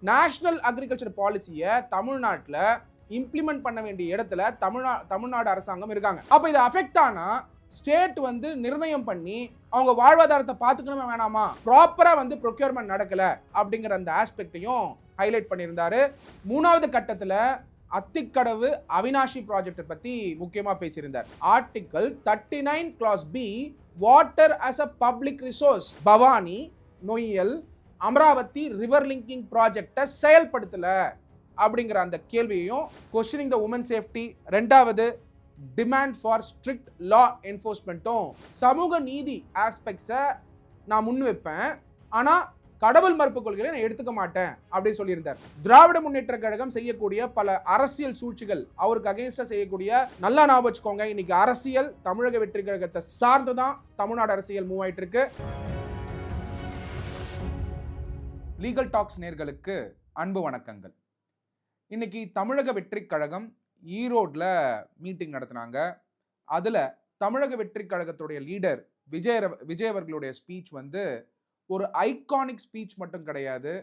National agriculture பாலிசியை தமிழ்நாட்டில் implement பண்ண வேண்டிய இடத்துல தமிழ்நாடு அரசாங்கம் இருக்காங்க. அப்போ இது அஃபெக்ட் ஆனா ஸ்டேட் வந்து நிர்ணயம் பண்ணி அவங்க வாழ்வாதாரத்தை பார்த்துக்கணுமே வேணாமா, ப்ராப்பரா வந்து ப்ரொக்யூர்மெண்ட் நடக்கல அப்படிங்கிற அந்த ஆஸ்பெக்டையும் ஹைலைட் பண்ணியிருந்தாரு. மூணாவது கட்டத்தில் அத்திக்கடவு அவினாஷி ப்ராஜெக்ட் பத்தி முக்கியமா பேசியிருந்தார். Article 39 clause B water as a public resource, Bhavani Noyyal Amaravathi river linking ப்ராஜெக்டை செயல்படுத்தல அப்படிங்கிற அந்த கேள்வியையும், கொஸ்டினிங் த உமன் சேஃப்டி, ரெண்டாவது டிமாண்ட் ஃபார் ஸ்ட்ரிக்ட் லா என்ஃபோர்ஸ்மெண்ட்டும், சமூக நீதி ஆஸ்பெக்ட்ஸை நான் முன் வைப்பேன், ஆனால் கடவுள் மறுப்பு கொள்கையை நான் எடுத்துக்க மாட்டேன் அப்படின்னு சொல்லியிருந்தார். திராவிட முன்னேற்ற கழகம் செய்யக்கூடிய பல அரசியல் சூழ்ச்சிகள், அவருக்கு அகைன்ஸ்டா செய்யக்கூடிய, நல்லா ஞாபகம் வச்சுக்கோங்க, இன்னைக்கு அரசியல் தமிழக வெற்றி கழகத்தை சார்ந்துதான் தமிழ்நாடு அரசியல் மூவ் ஆயிட்டு இருக்கு. லீகல் டாக்ஸ் நேர்களுக்கு அன்பு வணக்கங்கள். இன்னைக்கு தமிழக வெற்றி கழகம் ஈரோட்ல மீட்டிங் நடத்தினாங்க. அதுல தமிழக வெற்றி கழகத்துடைய லீடர் விஜய் அவர்களுடைய ஸ்பீச் வந்து ஒரு ஐகானிக் ஸ்பீச் மட்டும் கிடையாது.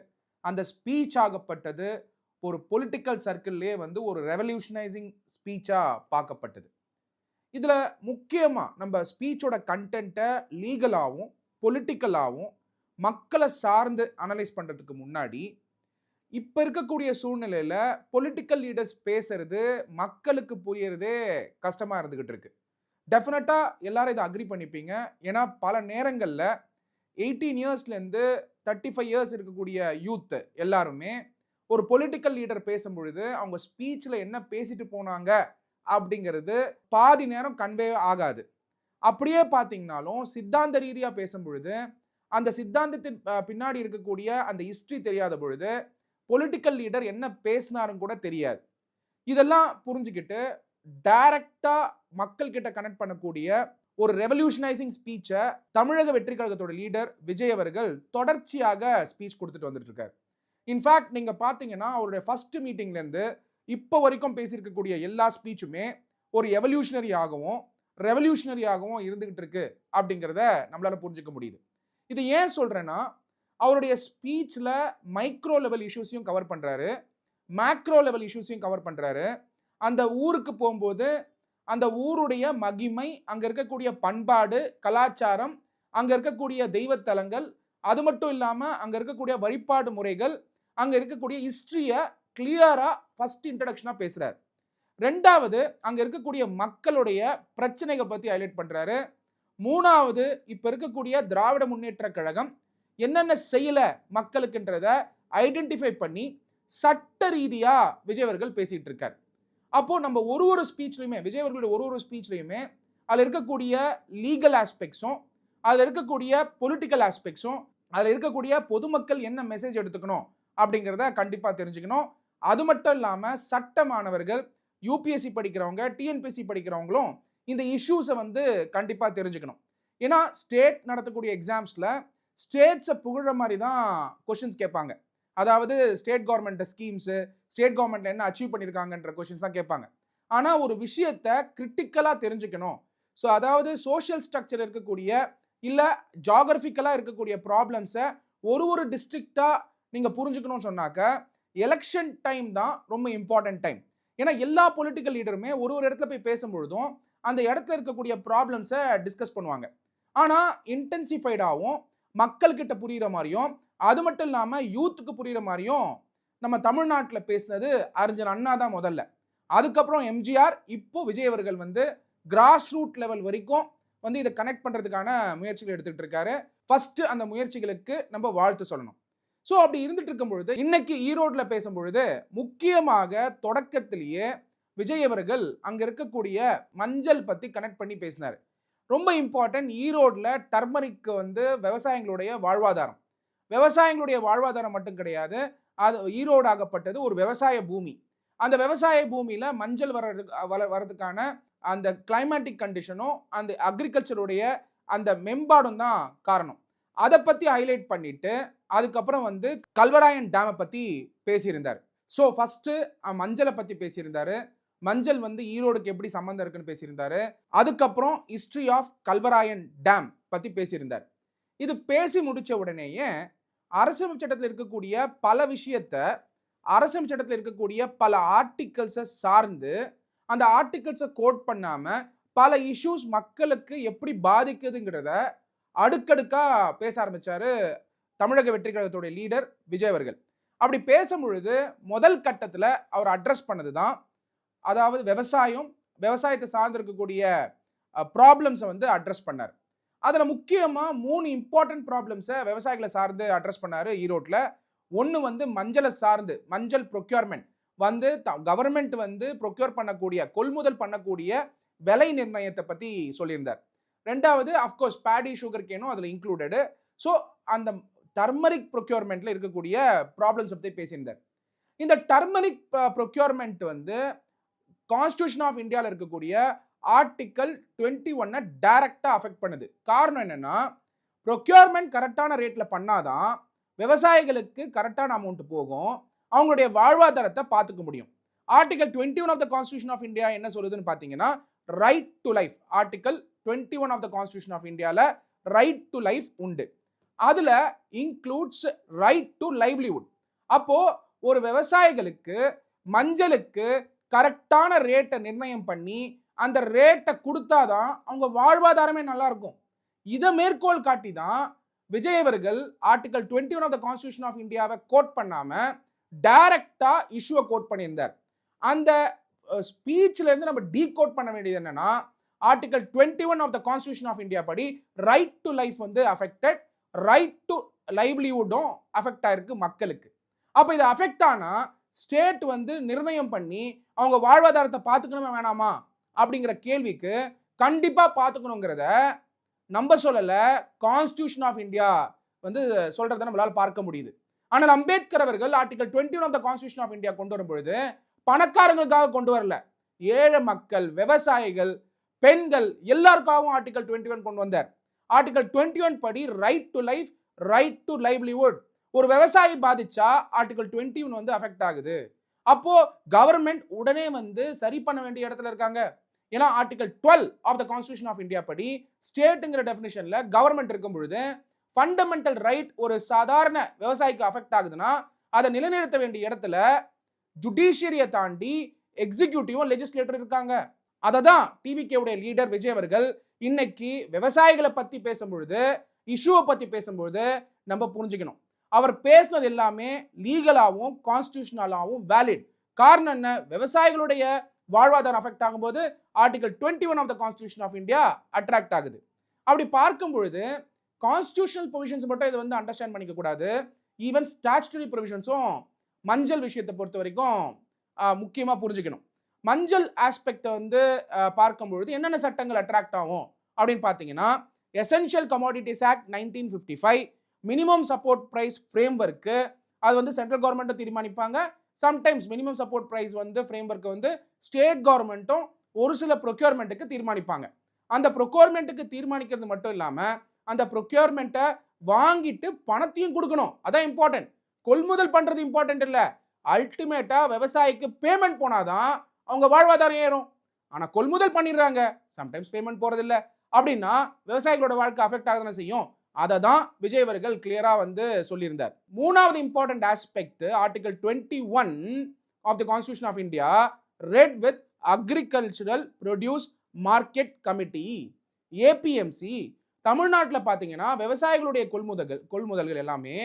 அந்த ஸ்பீச் ஆகப்பட்டது ஒரு பொலிட்டிக்கல் சர்க்கிள்லேயே வந்து ஒரு ரெவல்யூஷனைசிங் ஸ்பீச்சா பார்க்கப்பட்டது. இதுல முக்கியமா நம்ம ஸ்பீச்சோட கண்டென்ட்டை லீகலாகவும் பொலிட்டிக்கலாகவும் மக்களை சார்ந்து அனலைஸ் பண்றதுக்கு முன்னாடி, இப்ப இருக்கக்கூடிய சூழ்நிலையில பொலிட்டிக்கல் லீடர்ஸ் பேசுறது மக்களுக்கு புரியறதே கஷ்டமா இருந்துகிட்டு இருக்கு. டெஃபினட்டா எல்லாரும் இதை அக்ரி பண்ணிப்பீங்க. ஏன்னா பல நேரங்கள்ல 18 இயர்ஸ்லேருந்து 35 இயர்ஸ் இருக்கக்கூடிய யூத் எல்லாருமே ஒரு பொலிட்டிக்கல் லீடர் பேசும்பொழுது அவங்க ஸ்பீச்சில் என்ன பேசிட்டு போனாங்க அப்படிங்கிறது பாதி நேரம் கன்வே ஆகாது. அப்படியே பார்த்தீங்கன்னாலும் சித்தாந்த ரீதியாக பேசும்பொழுது அந்த சித்தாந்தத்தின் பின்னாடி இருக்கக்கூடிய அந்த ஹிஸ்ட்ரி தெரியாத பொழுது பொலிட்டிக்கல் லீடர் என்ன பேசினாரும் கூட தெரியாது. இதெல்லாம் புரிஞ்சுக்கிட்டு டைரக்டா மக்கள் கிட்ட கனெக்ட் பண்ணக்கூடிய ஒரு ரெவல்யூஷனைசிங் ஸ்பீச்சை தமிழக வெற்றி கழகத்தோட லீடர் விஜய் அவர்கள் தொடர்ச்சியாக ஸ்பீச் கொடுத்துட்டு வந்துட்டு இருக்காரு. இன்ஃபேக்ட் நீங்க பாத்தீங்கன்னா அவருடைய ஃபர்ஸ்ட் மீட்டிங்ல இருந்து இப்போ வரைக்கும் பேசியிருக்கக்கூடிய எல்லா ஸ்பீச்சுமே ஒரு எவல்யூஷனரியாகவும் ரெவல்யூஷனரியாகவும் இருந்துகிட்டு இருக்கு அப்படிங்கிறத நம்மளால புரிஞ்சுக்க முடியுது. இது ஏன் சொல்றேன்னா, அவருடைய ஸ்பீச்ல மைக்ரோ லெவல் இஷ்யூஸையும் கவர் பண்றாரு, மேக்ரோ லெவல் இஷ்யூஸையும் கவர் பண்றாரு. அந்த ஊருக்கு போகும்போது அந்த ஊருடைய மகிமை, அங்க இருக்கக்கூடிய பண்பாடு, கலாச்சாரம், அங்க இருக்கக்கூடிய தெய்வத்தலங்கள், அது மட்டும் இல்லாம அங்க இருக்கக்கூடிய வழிபாடு முறைகள், அங்க இருக்கக்கூடிய ஹிஸ்டரிய கிளியரா ஃபர்ஸ்ட் இன்ட்ரோடக்ஷனா பேசுறாரு. ரெண்டாவது அங்க இருக்கக்கூடிய மக்களுடைய பிரச்சனைகளை பத்தி ஹைலைட் பண்றாரு. மூணாவது இப்ப இருக்கக்கூடிய திராவிட முன்னேற்ற கழகம் என்னென்ன செய்யல மக்களுக்குன்றத ஐடென்டிஃபை பண்ணி சட்ட ரீதியா விஜய் அவர்கள் பேசிட்டு இருக்காரு. அப்போ நம்ம ஒரு ஸ்பீச்லையுமே, விஜய் அவர்களுடைய ஒரு ஸ்பீச்லையுமே அதில் இருக்கக்கூடிய லீகல் ஆஸ்பெக்ட்ஸும், அதில் இருக்கக்கூடிய பொலிட்டிக்கல் ஆஸ்பெக்ட்ஸும், அதில் இருக்கக்கூடிய பொதுமக்கள் என்ன மெசேஜ் எடுத்துக்கணும் அப்படிங்கிறத கண்டிப்பாக தெரிஞ்சுக்கணும். அது மட்டும் இல்லாமல் சட்ட மாணவர்கள், யூபிஎஸ்சி படிக்கிறவங்க, டிஎன்பிஎஸ்சி படிக்கிறவங்களும் இந்த இஷ்யூஸை வந்து கண்டிப்பாக தெரிஞ்சுக்கணும். ஏன்னா ஸ்டேட் நடத்தக்கூடிய எக்ஸாம்ஸில் ஸ்டேட்ஸை புகழ மாதிரி தான் கொஷின்ஸ் கேட்பாங்க. அதாவது state government schemes, state government என்ன அச்சீவ் பண்ணியிருக்காங்கன்ற கொஸ்டின்ஸ் தான் கேட்பாங்க. ஆனால் ஒரு விஷயத்தை கிரிட்டிக்கலாக தெரிஞ்சுக்கணும். ஸோ அதாவது சோஷியல் ஸ்ட்ரக்சர் இருக்கக்கூடிய இல்லை ஜாகிரபிக்கலாக இருக்கக்கூடிய ப்ராப்ளம்ஸை ஒரு டிஸ்ட்ரிக்டாக நீங்கள் புரிஞ்சுக்கணும்னு சொன்னாக்க எலெக்ஷன் டைம் தான் ரொம்ப இம்பார்ட்டன்ட் டைம். ஏன்னா எல்லா பொலிட்டிக்கல் லீடருமே ஒரு இடத்துல போய் பேசும்பொழுதும் அந்த இடத்துல இருக்கக்கூடிய ப்ராப்ளம்ஸை டிஸ்கஸ் பண்ணுவாங்க. ஆனால் இன்டென்சிஃபைடாகவும் மக்கள்கிட்ட புரிகிற மாதிரியும், அது மட்டும் இல்லாமல் யூத்துக்கு புரிகிற மாதிரியும் நம்ம தமிழ்நாட்டில் பேசினது அறிஞர் அண்ணா தான் முதல்ல. அதுக்கப்புறம் எம்ஜிஆர், இப்போ விஜய் அவர்கள் வந்து கிராஸ் ரூட் லெவல் வரைக்கும் வந்து இதை கனெக்ட் பண்ணுறதுக்கான முயற்சிகள் எடுத்துகிட்டு இருக்காரு. ஃபர்ஸ்ட் அந்த முயற்சிகளுக்கு நம்ம வாழ்த்து சொல்லணும். ஸோ அப்படி இருந்துட்டு இருக்கும் பொழுது இன்னைக்கு ஈரோட்டில் பேசும்பொழுது முக்கியமாக தொடக்கத்திலேயே விஜய் அவர்கள் அங்கே இருக்கக்கூடிய மஞ்சள் பற்றி கனெக்ட் பண்ணி பேசினார். ரொம்ப இம்பார்ட்டன்ட். ஈரோட்டில் டர்மரிக்கு வந்து விவசாயிகளுடைய வாழ்வாதாரம், விவசாயிகளுடைய வாழ்வாதாரம் மட்டும் கிடையாது, அது ஈரோடு ஆகப்பட்டது ஒரு விவசாய பூமி. அந்த விவசாய பூமியில மஞ்சள் வர்றதுக்கான அந்த கிளைமேட்டிக் கண்டிஷனும் அந்த அக்ரிகல்ச்சருடைய அந்த மேம்பாடும் தான் காரணம். அதை பத்தி ஹைலைட் பண்ணிட்டு அதுக்கப்புறம் வந்து கல்வராயன் டேமை பத்தி பேசியிருந்தார். ஸோ ஃபர்ஸ்ட் மஞ்சளை பத்தி பேசியிருந்தாரு. மஞ்சள் வந்து ஈரோடுக்கு எப்படி சம்பந்தம் இருக்குன்னு பேசியிருந்தாரு. அதுக்கப்புறம் ஹிஸ்டரி ஆஃப் கல்வராயன் டேம் பத்தி பேசியிருந்தார். இது பேசி முடிச்ச உடனேயே அரசியலமைப்பு சட்டத்தில் இருக்கக்கூடிய பல விஷயத்த, அரசியலமைப்பு சட்டத்தில் இருக்கக்கூடிய பல ஆர்டிகல்ஸை சார்ந்து அந்த ஆர்டிகல்ஸை கோட் பண்ணாம பல இஷ்யூஸ் மக்களுக்கு எப்படி பாதிக்குதுங்கிறத அடுக்கடுக்கா பேச ஆரம்பிச்சாரு தமிழக வெற்றி கழகத்துடைய லீடர் விஜய் அவர்கள். அப்படி பேசும் பொழுது முதல் கட்டத்தில் அவர் அட்ரஸ் பண்ணதுதான், அதாவது விவசாயத்தை சார்ந்து இருக்கக்கூடிய ப்ராப்ளம்ஸை வந்து அட்ரஸ் பண்ணார். அதில் முக்கியமாக 3 இம்பார்ட்டன்ட் ப்ராப்ளம்ஸை விவசாயிகளை சார்ந்து அட்ரஸ் பண்ணார் ஈரோட்டில். ஒன்று வந்து மஞ்சளை சார்ந்து, மஞ்சள் ப்ரொக்யூர்மெண்ட் வந்து கவர்மெண்ட் வந்து ப்ரொக்யூர் பண்ணக்கூடிய, கொள்முதல் பண்ணக்கூடிய விலை நிர்ணயத்தை பற்றி சொல்லியிருந்தார். ரெண்டாவது அஃப்கோர்ஸ் பேடி சுகர் கேனும் அதில் இன்க்ளூடடு. ஸோ அந்த டர்மரிக் ப்ரொக்யூர்மெண்ட்டில் இருக்கக்கூடிய ப்ராப்ளம்ஸ் பற்றி பேசியிருந்தார். இந்த டர்மரிக் ப்ரொக்யூர்மெண்ட் வந்து கான்ஸ்டியூஷன் ஆஃப் இந்தியாவில் இருக்கக்கூடிய ஆர்டிக்கல் 21 டைரக்டா அஃபெக்ட் பண்ணுது. காரணம் என்னன்னா, ப்ரொக்யூர்மெண்ட் கரெக்டான ரேட்ல பண்ணாதான் விவசாயிகளுக்கு கரெக்டான அமௌண்ட் போகும், அவங்களுடைய வாழ்வாதாரத்தை பார்த்துக்க முடியும். Article 21 of the constitution of India என்ன சொல்லுதுன்னு பார்த்தீங்கன்னா, right to life. Article 21 of the constitution of இந்தியாவில் ரைட் டு லைஃப் உண்டு. அதுல இன்க்ளூட்ஸ் ரைட் டு லைவ்லிவுட். அப்போ ஒரு விவசாயிகளுக்கு மஞ்சளுக்கு கரெக்டான ரேட்டை நிர்ணயம் பண்ணி அந்த ரேட்டை கொடுத்தாதான் அவங்க வாழ்வாதாரமே நல்லா இருக்கும். இதை மேற்கோள் காட்டி தான் விஜய் அவர்கள் article 21 of the constitution of இந்தியாவை கோட் பண்ணாம டைரக்டா இஷ்யூவை கோட் பண்ணியிருந்தார். அந்த ஸ்பீச்ல இருந்து நம்ம டீகோட் பண்ண வேண்டியது என்னன்னா, article 21 of the constitution of India படி ரைட் டு லைஃப் வந்து அஃபெக்டட், ரைட் டு லைவ்லிவுட்டும் அஃபெக்ட் ஆயிருக்கு மக்களுக்கு. அப்போ இது அஃபெக்ட் ஆனா ஸ்டேட் வந்து நிர்ணயம் பண்ணி அவங்க வாழ்வாதாரத்தை பார்த்துக்கணுமா வேணாமா அப்படிங்கிற கேள்விக்கு கண்டிப்பா பார்த்துக்கணுங்கிறத நம்ம சொல்லல, கான்ஸ்டியூஷன் ஆஃப் இந்தியா வந்து சொல்றதை நம்மளால பார்க்க முடியுது. ஆனால் அம்பேத்கர் அவர்கள் article 21 of the constitution of India கொண்டு வரும் பொழுது பணக்காரங்களுக்காக கொண்டு வரல, ஏழை மக்கள், விவசாயிகள், பெண்கள் எல்லாருக்காகவும் ஆர்டிகல் 21 கொண்டு வந்தார். ஆர்டிகல் 21 படி right to life, right to livelihood. ஒரு விவசாயி பாதிச்சா ஆர்டிகல் 21 வந்து அஃபெக்ட் ஆகுது. அப்போ கவர்மெண்ட் உடனே வந்து சரி பண்ண வேண்டிய இடத்துல இருக்காங்க. ஏன்னா article 12 of the constitution of India படி ஸ்டேட்டுங்கிற டெஃபினிஷன்ல கவர்மெண்ட் இருக்கும் பொழுது ஃபண்டமெண்டல் ரைட் ஒரு சாதாரண விவசாயிக்கு அஃபெக்ட் ஆகுதுன்னா அதை நிலைநிறுத்த வேண்டிய இடத்துல ஜுடிஷியரியை தாண்டி எக்ஸிக்யூட்டிவும் லெஜிஸ்லேட்டர் இருக்காங்க. அதை தான் டிவிகேவுடைய லீடர் விஜய் அவர்கள் இன்னைக்கு விவசாயிகளை பத்தி பேசும்பொழுது, இஷ்யூவை பத்தி பேசும்பொழுது நம்ம புரிஞ்சுக்கணும். அவர் பேசினது எல்லாமே லீகலாகவும் கான்ஸ்டியூஷனலாகவும் வேலிட். காரணம் என்ன? விவசாயிகளுடைய வாழ்வாதாரம் அஃபெக்ட் ஆகும்போது article 21 of the constitution of India attract ஆகுது. அப்படி பார்க்கும் பொழுது கான்ஸ்டியூஷனல் ப்ரொவிஷன்ஸ் மட்டும் இதை வந்து அண்டர்ஸ்டாண்ட் பண்ணிக்க கூடாது, ஈவன் ஸ்டாச்சுட்டரி ப்ரொவிஷன்ஸும் மஞ்சள் விஷயத்தை பொறுத்த வரைக்கும் முக்கியமாக புரிஞ்சுக்கணும். மஞ்சள் ஆஸ்பெக்டை வந்து பார்க்கும்பொழுது என்னென்ன சட்டங்கள் அட்ராக்ட் ஆகும் அப்படின்னு பார்த்தீங்கன்னா, essential commodities act 1955, minimum support price framework, அது வந்து சென்ட்ரல் கவர்மெண்ட்டும் தீர்மானிப்பாங்க. சம்டைம்ஸ் மினிமம் சப்போர்ட் ப்ரைஸ் வந்து ஃப்ரேம்வொர்க்கை வந்து ஸ்டேட் கவர்மெண்ட்டும் ஒரு சில ப்ரொக்யூர்மெண்ட்டுக்கு தீர்மானிப்பாங்க. அந்த ப்ரொக்யூர்மெண்ட்டுக்கு தீர்மானிக்கிறது மட்டும் இல்லாமல் அந்த ப்ரொக்யூர்மெண்ட்டை வாங்கிட்டு பணத்தையும் கொடுக்கணும். அதான் இம்பார்ட்டன்ட். கொள்முதல் பண்ணுறது இம்பார்ட்டன்ட் இல்லை, அல்டிமேட்டாக விவசாயிக்கு பேமெண்ட் போனாதான் அவங்க வாழ்வாதாரம் ஏறும். ஆனால் கொள்முதல் பண்ணிடுறாங்க, சம்டைம்ஸ் பேமெண்ட் போகிறதில்ல அப்படின்னா விவசாயிகளோட வாழ்க்கை அஃபெக்ட் ஆகுதுன்னு செய்யும். அதை தான் விஜய் அவர்கள் கிளியராக வந்து சொல்லியிருந்தார். மூணாவது important aspect article 21 of the constitution of India read with agricultural produce market committee, APMC. தமிழ்நாட்டில் பார்த்தீங்கன்னா விவசாயிகளுடைய கொள்முதல்கள் எல்லாமே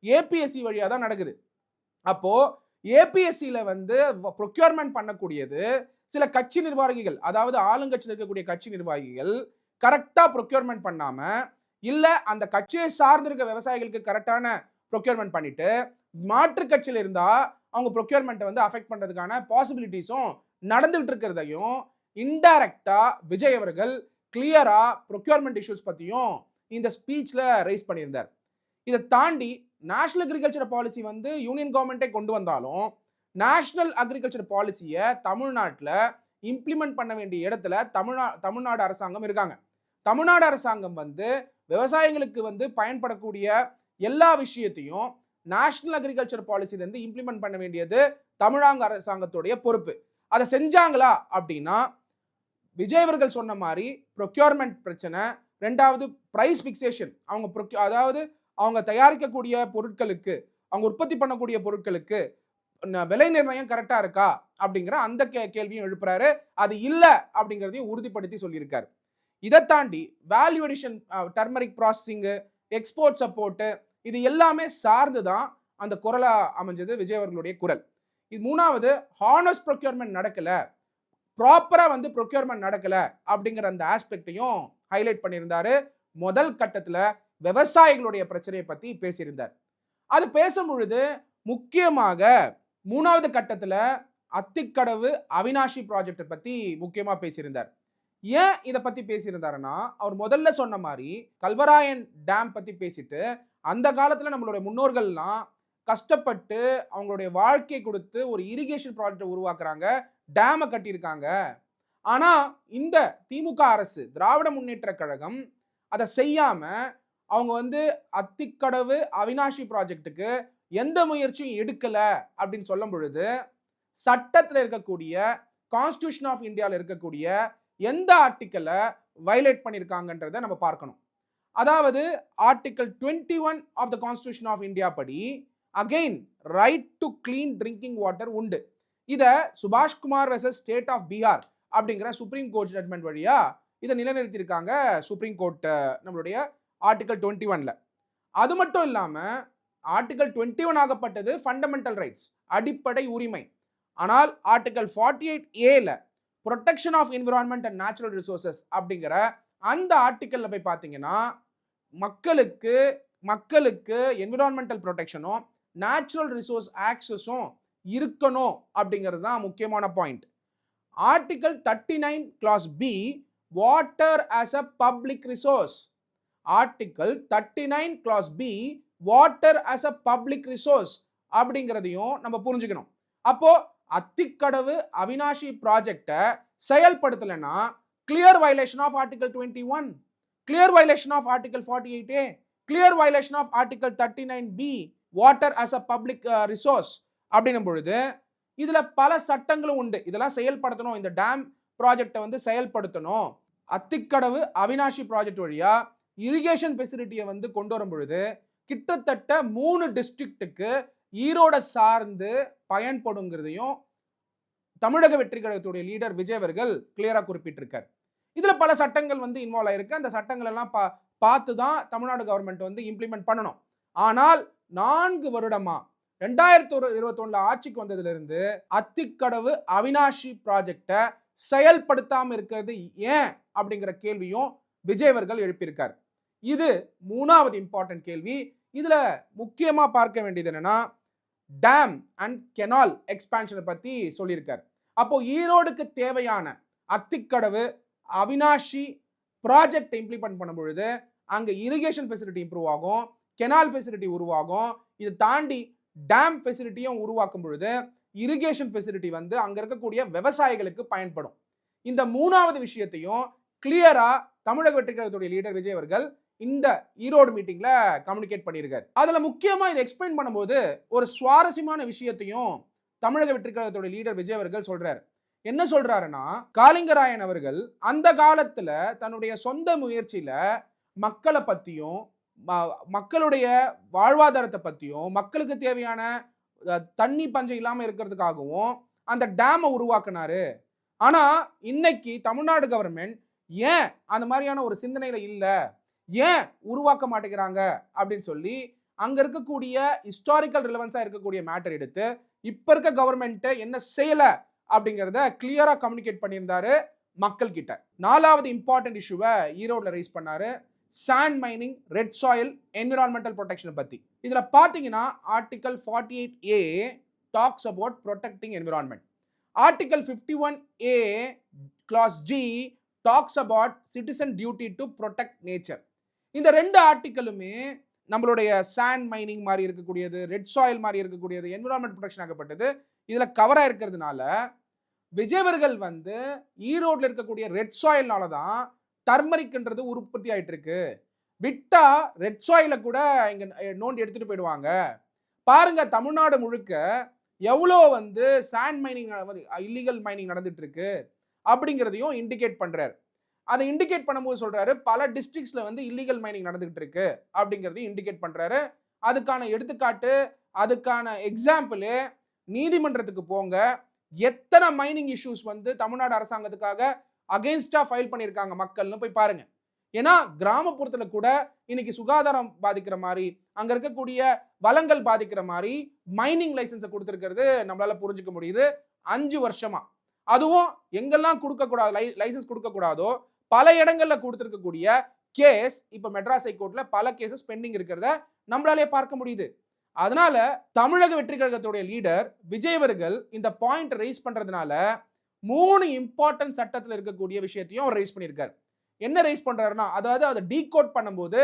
ஏபிஎஸ்சி வழியாக தான் நடக்குது. அப்போ ஏபிஎஸ்சியில் வந்து ப்ரொக்யூர்மெண்ட் பண்ணக்கூடியது சில கட்சி நிர்வாகிகள், அதாவது ஆளுங்கட்சியில் இருக்கக்கூடிய கட்சி நிர்வாகிகள் கரெக்டாக ப்ரொக்யூர்மெண்ட் பண்ணாமல், இல்லை அந்த கட்சியை சார்ந்திருக்க விவசாயிகளுக்கு கரெக்டான ப்ரொக்யூர்மெண்ட் பண்ணிட்டு மாற்று கட்சியில் இருந்தால் அவங்க ப்ரொக்யூர்மெண்ட்டை வந்து அஃபெக்ட் பண்ணுறதுக்கான பாசிபிலிட்டிஸும் நடந்துகிட்டு இருக்கிறதையும் இன்டைரக்டா விஜய் அவர்கள் கிளியரா ப்ரொக்யூர்மெண்ட் இஷ்யூஸ் பற்றியும் இந்த ஸ்பீச்சில் ரைஸ் பண்ணியிருந்தார். இதை தாண்டி நேஷனல் அக்ரிகல்ச்சர் பாலிசி வந்து யூனியன் கவர்மெண்ட்டே கொண்டு வந்தாலும் நேஷனல் அக்ரிகல்ச்சர் பாலிசியை தமிழ்நாட்டில் இம்ப்ளிமெண்ட் பண்ண வேண்டிய இடத்துல தமிழ்நாடு அரசாங்கம் இருக்காங்க. தமிழ்நாடு அரசாங்கம் வந்து விவசாயிகளுக்கு வந்து பயன்படக்கூடிய எல்லா விஷயத்தையும் நேஷனல் அக்ரிகல்ச்சர் பாலிசிலேருந்து இம்ப்ளிமெண்ட் பண்ண வேண்டியது தமிழக அரசாங்கத்துடைய பொறுப்பு. அதை செஞ்சாங்களா அப்படின்னா விஜய் அவர்கள் சொன்ன மாதிரி ப்ரொக்யூர்மெண்ட் பிரச்சனை, ரெண்டாவது பிரைஸ் ஃபிக்சேஷன், அவங்க அதாவது அவங்க தயாரிக்கக்கூடிய பொருட்களுக்கு, அவங்க உற்பத்தி பண்ணக்கூடிய பொருட்களுக்கு விலை நிர்ணயம் கரெக்டா இருக்கா அப்படிங்கிற அந்த கேள்வியும் எழுப்புறாரு. அது இல்ல அப்படிங்கிறதையும் உறுதிப்படுத்தி சொல்லியிருக்காரு. இதை தாண்டி value addition, turmeric processing, export support, இது எல்லாமே சார்ந்து தான் அந்த குரலா அமைஞ்சது விஜய் அவர்களுடைய குரல். இது மூணாவது, ஹானஸ்ட் ப்ரொக்யூர்மெண்ட் நடக்கல, ப்ராப்பரா வந்து ப்ரொக்யூர்மெண்ட் நடக்கல அப்படிங்கிற அந்த ஆஸ்பெக்டையும் ஹைலைட் பண்ணியிருந்தாரு. முதல் கட்டத்துல விவசாயிகளுடைய பிரச்சனையை பத்தி பேசியிருந்தார். அது பேசும் பொழுது முக்கியமாக மூணாவது கட்டத்துல அத்திக்கடவு அவினாஷி ப்ராஜெக்ட் பத்தி முக்கியமா பேசியிருந்தார். ஏன் இதை பத்தி பேசியிருந்தாருன்னா, அவர் முதல்ல சொன்ன மாதிரி கல்வராயன் டேம் பத்தி பேசிட்டு, அந்த காலத்துல நம்மளுடைய முன்னோர்கள்லாம் கஷ்டப்பட்டு அவங்களுடைய வாழ்க்கை கொடுத்து ஒரு இரிகேஷன் ப்ராஜெக்ட் உருவாக்குறாங்க, டேமை கட்டியிருக்காங்க. ஆனா இந்த திமுக அரசு, திராவிட முன்னேற்ற கழகம் அதை செய்யாம அவங்க வந்து அத்திக்கடவு அவினாஷி ப்ராஜெக்ட்டுக்கு எந்த முயற்சியும் எடுக்கல அப்படின்னு சொல்லும் பொழுது, சட்டத்தில் இருக்கக்கூடிய கான்ஸ்டிடியூஷன் ஆஃப் இந்தியாவில் இருக்கக்கூடிய எந்த ஆர்டிக்கலை வயலேட் பண்ணியிருக்காங்கன்றதை நம்ம பார்க்கணும். அதாவது article 21 of the constitution of India படி again right to clean drinking water உண்டு. இதை Subhash Kumar versus state of Bihar அப்படிங்கிற சுப்ரீம் கோர்ட் ஜட்மெண்ட் வழியா இதை நிலைநிறுத்தியிருக்காங்க சுப்ரீம் கோர்ட் நம்மளுடைய ஆர்டிகல் 21ல. அது மட்டும் இல்லாம ஆர்டிகல் 21 ஆகப்பட்டது ஃபண்டமெண்டல் ரைட்ஸ், அடிப்படை உரிமை. ஆனால் article 48A protection of environment and natural resources அப்படிங்கிற அந்த ஆர்டிக்கல்ல போய் பார்த்தீங்கன்னா மக்களுக்கு என்விரான்மெண்டல் ப்ரொடெக்ஷனும் நேச்சுரல் ரிசோர்ஸ் ஆக்சஸும் இருக்கணும் அப்படிங்கிறது தான் முக்கியமான point. Article 39 clause B water as a public resource. Article 39 clause B water as a public resource அப்படிங்கிறதையும் நம்ம புரிஞ்சுக்கணும். அப்போ அத்திக்கடவு அவினாஷி ப்ராஜெக்டை செயல்படுத்தலைன்னா clear violation of article 21, clear violation of article 48A, clear violation of article 39B water as a public resource அப்படின்னும் பொழுது இதுல பல சட்டங்களும் உண்டு. இதெல்லாம் செயல்படுத்தணும், இந்த டேம் ப்ராஜெக்டை வந்து செயல்படுத்தணும். அத்திக்கடவு அவினாஷி ப்ராஜெக்ட் வழியா இரிகேஷன் ஃபெசிலிட்டியை வந்து கொண்டு வரும் பொழுது கிட்டத்தட்ட 3 டிஸ்ட்ரிக்ட்டுக்கு ஈரோட சார்ந்து பயன்படுங்கிறதையும் தமிழக வெற்றி கழகத்துடைய லீடர் விஜய் அவர்கள் கிளியரா குறிப்பிட்டிருக்கார். இதுல பல சட்டங்கள் வந்து இன்வால்வ் ஆயிருக்கு. அந்த சட்டங்கள் எல்லாம் பார்த்து தான் தமிழ்நாடு கவர்மெண்ட் வந்து இம்ப்ளிமெண்ட் பண்ணணும். ஆனால் 4 வருடமா 2021 ஆட்சிக்கு வந்ததுல இருந்து அத்திக்கடவு அவினாஷி ப்ராஜெக்டை செயல்படுத்தாம இருக்கிறது ஏன் அப்படிங்கிற கேள்வியும் விஜய் அவர்கள் எழுப்பியிருக்கார். இது மூணாவது இம்பார்ட்டன்ட் கேள்வி. இதுல முக்கியமா பார்க்க வேண்டியது என்னன்னா டேம் அண்ட் கெனால் எக்ஸ்பான்ஷனை பத்தி சொல்லியிருக்கார். அப்போ ஈரோடுக்கு தேவையான அத்திக்கடவு அவினாஷி ப்ராஜெக்ட் இம்ப்ளிமெண்ட் பண்ணும் பொழுது அங்க இரிகேஷன் ஃபெசிலிட்டி இம்ப்ரூவ் ஆகும், கெனால் ஃபெசிலிட்டி உருவாகும். இதை தாண்டி டேம் ஃபெசிலிட்டியும் உருவாக்கும் பொழுது இரிகேஷன் ஃபெசிலிட்டி வந்து அங்க இருக்கக்கூடிய விவசாயிகளுக்கு பயன்படும். இந்த மூணாவது விஷயத்தையும் கிளியரா தமிழக வெற்றி கழகத்துடைய லீடர் விஜய் அவர்கள் இந்த ஈரோடு மீட்டிங்ல கம்யூனிகேட் பண்ணியிருக்காரு. அதுல முக்கியமா இதை எக்ஸ்பிளைன் பண்ணும்போது ஒரு சுவாரஸ்யமான விஷயத்தையும் தமிழக வெற்றி கழகத்துடைய லீடர் விஜய் அவர்கள் சொல்றாரு. என்ன சொல்றாருன்னா, காளிங்கராயன் அவர்கள் அந்த காலத்துல தன்னுடைய சொந்த முயற்சியில மக்களை பத்தியும் மக்களுடைய வாழ்வாதாரத்தை பத்தியும் மக்களுக்கு தேவையான தண்ணி பஞ்சம் இல்லாம இருக்கிறதுக்காகவும் அந்த டேமை உருவாக்குனாரு. ஆனா இன்னைக்கு தமிழ்நாடு கவர்மெண்ட் ஏன் அந்த மாதிரியான ஒரு சிந்தனையில இல்ல, ஏன் உருவாக்க மாட்டேங்கிறாங்க அப்படின்னு சொல்லி அங்க இருக்கக்கூடிய ஹிஸ்டாரிக்கல் ரிலவன்ஸா இருக்கக்கூடிய மேட்டர் எடுத்து இப்ப இருக்க கவர்மெண்ட் என்ன செய்யல அப்படிங்கறத கிளியரா கம்யூனிகேட் பண்ணியிருந்தாரு மக்கள் கிட்ட. நாலாவது இம்பார்ட்டன்ட் இஷ்யூவை ஈரோட்ல ரைஸ் பண்ணாரு, sand mining, red soil, environmental protection பத்தி. இதுல பாத்தீங்கன்னா article 48A talks about protecting environment. Article 51A clause G talks about citizen duty to protect nature. இந்த 2 ஆர்டிக்கலுமே நம்மளுடைய சாண்ட் மைனிங் மாதிரி இருக்கக்கூடியது, ரெட் சாயில் மாதிரி இருக்கக்கூடியது, என்விரான்மெண்ட் ப்ரொடெக்ஷன் ஆகப்பட்டது இதுல கவரா இருக்கிறதுனால விஜய் அவர்கள் வந்து ஈரோட்ல இருக்கக்கூடிய ரெட் சாயில்னால தான் டர்மரிக்ன்றது உற்பத்தி ஆயிட்டு இருக்கு, விட்டா ரெட் சாயில கூட இங்க நோண்டி எடுத்துட்டு போயிடுவாங்க பாருங்க, தமிழ்நாடு முழுக்க எவ்வளோ வந்து சாண்ட் மைனிங் இல்லீகல் மைனிங் நடந்துட்டு இருக்கு அப்படிங்கிறதையும் இண்டிகேட் பண்றாரு. அதை இண்டிகேட் பண்ணும்போது சொல்றாரு பல டிஸ்ட்ரிக்ட்ஸ்ல வந்து இல்லீகல் மைனிங் நடந்துகிட்டு இருக்கு அப்படிங்கறதையும் இண்டிகேட் பண்றாரு. அதுக்கான எடுத்துக்காட்டு, அதுக்கான எக்ஸாம்பிள் நீதிமன்றத்துக்கு போங்க. எத்தனை மைனிங் இஷ்யூஸ் வந்து தமிழ்நாடு அரசாங்கத்துக்காக அகைன்ஸ்டா ஃபைல் பண்ணியிருக்காங்க மக்கள்னு போய் பாருங்க. ஏன்னா கிராமப்புறத்துல கூட இன்னைக்கு சுகாதாரம் பாதிக்கிற மாதிரி, அங்க இருக்கக்கூடிய வளங்கள் பாதிக்கிற மாதிரி மைனிங் லைசன்ஸை கொடுத்திருக்கிறது நம்மளால புரிஞ்சுக்க முடியுது 5 வருஷமா. அதுவும் எங்கெல்லாம் கொடுக்கக்கூடாது லைசன்ஸ் கொடுக்கக்கூடாதோ பல இடங்கள்ல கொடுத்திருக்கக்கூடிய கேஸ் இப்ப மெட்ராஸ் ஹைகோர்ட்ல பல கேசஸ் பெண்டிங் இருக்கிறத நம்மளாலே பார்க்க முடியுது. அதனால தமிழக வெற்றி கழகத்துடைய லீடர் விஜய் அவர்கள் இந்த பாயிண்ட் ரைஸ் பண்றதுனால 3 இம்பார்ட்டன்ட் சட்டத்தில் இருக்கக்கூடிய விஷயத்தையும் அவர் ரைஸ் பண்ணியிருக்காரு. என்ன ரைஸ் பண்றாருன்னா, அதாவது அதை டீகோட் பண்ணும்போது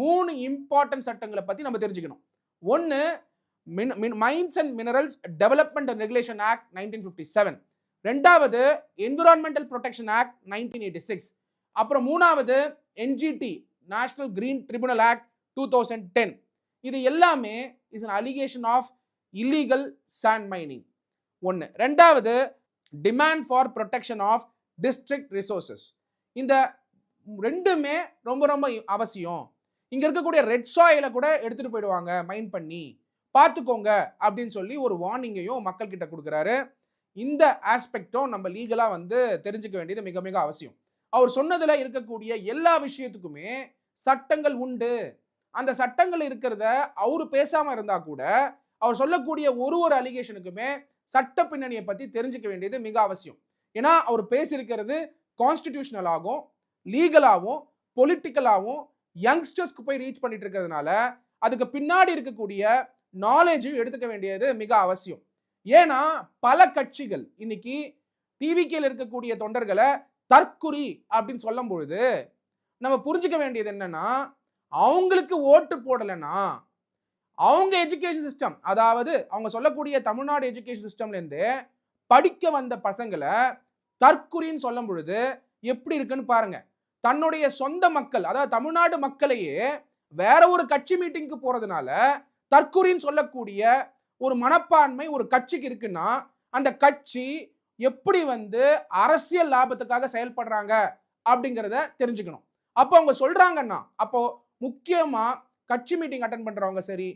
3 இம்பார்ட்டன்ட் சட்டங்களை பத்தி நம்ம தெரிஞ்சுக்கணும். ஒன்னு mines and minerals development and regulation act 1957, ரெண்டாவது என்விரான்மெண்டல் ப்ரொடெக்ஷன் ஆக்ட் 1986, அப்புறம் மூணாவது NGT national green tribunal act 2010. இது எல்லாமே is an allegation of illegal sand mining. ஒன்று. ரெண்டாவது demand for protection of district resources. இந்த ரெண்டுமே ரொம்ப ரொம்ப அவசியம். இங்க இருக்கக்கூடிய ரெட் சாயிலை கூட எடுத்துட்டு போயிடுவாங்க மைன் பண்ணி, பார்த்துக்கோங்க அப்படின்னு சொல்லி ஒரு வார்னிங்கையும் மக்கள் கிட்ட கொடுக்குறாரு. இந்த ஆஸ்பெக்டும் நம்ம லீகலா வந்து தெரிஞ்சுக்க வேண்டியது மிக மிக அவசியம். அவர் சொன்னதுல இருக்கக்கூடிய எல்லா விஷயத்துக்குமே சட்டங்கள் உண்டு. அந்த சட்டங்கள் இருக்கிறத அவரு பேசாம இருந்தா கூட அவர் சொல்லக்கூடிய ஒரு அலிகேஷனுக்குமே சட்ட பின்னணியை பத்தி தெரிஞ்சுக்க வேண்டியது மிக அவசியம். ஏன்னா அவர் பேசியிருக்கிறது கான்ஸ்டிடியூஷனலாகவும் லீகலாகவும் பொலிட்டிக்கலாகவும் யங்ஸ்டர்ஸ்க்கு போய் ரீச் பண்ணிட்டு இருக்கிறதுனால அதுக்கு பின்னாடி இருக்கக்கூடிய நாலேஜையும் எடுத்துக்க வேண்டியது மிக அவசியம். ஏன்னா பல கட்சிகள் இன்னைக்கு டிவிகேல இருக்கக்கூடிய தொண்டர்களை தற்குறி அப்படின்னு சொல்லும் பொழுது நம்ம புரிஞ்சுக்க வேண்டியது என்னன்னா, அவங்களுக்கு ஓட்டு போடலைன்னா அவங்க எஜுகேஷன் சிஸ்டம், அதாவது அவங்க சொல்லக்கூடிய தமிழ்நாடு எஜுகேஷன் சிஸ்டம்ல இருந்து படிக்க வந்த பசங்களை தற்குறின்னு சொல்லும் பொழுது எப்படி இருக்குன்னு பாருங்க. தன்னுடைய சொந்த மக்கள், அதாவது தமிழ்நாடு மக்களையே வேற ஒரு கட்சி மீட்டிங்க்கு போறதுனால தற்குறின்னு சொல்லக்கூடிய ஒரு மனப்பான்மை ஒரு கட்சிக்கு இருக்குன்னா அந்த கட்சி எப்படி வந்து அரசியல் லாபத்துக்காக செயல்படுறாங்க அப்படிங்கிறத தெரிஞ்சுக்கணும். அப்போ அவங்க சொல்றாங்கன்னா, அப்போ முக்கியமா கட்சி மீட்டிங் அட்டென்ட் பண்றவங்க சரி,